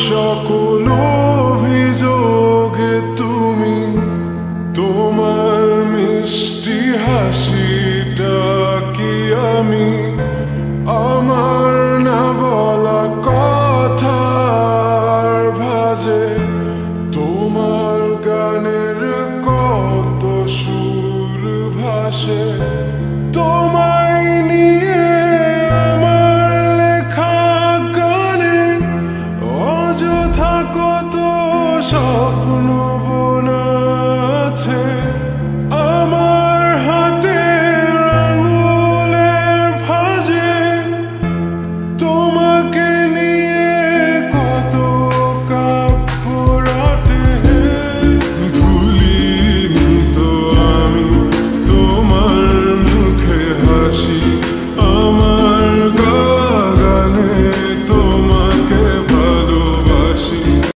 সকল অভিযোগে তুমি তোমার মিষ্টি হাসিটা কি আমি আমার না বলা কথার ভাজে তোমার গানের কত সুর ভাসে তোমায় নিয়ে আমার লেখা গানে অযথা কত স্বপ্ন বোনা আছে আমার হাতের আঙুলের ভাঁজে তোমাকে নিয়ে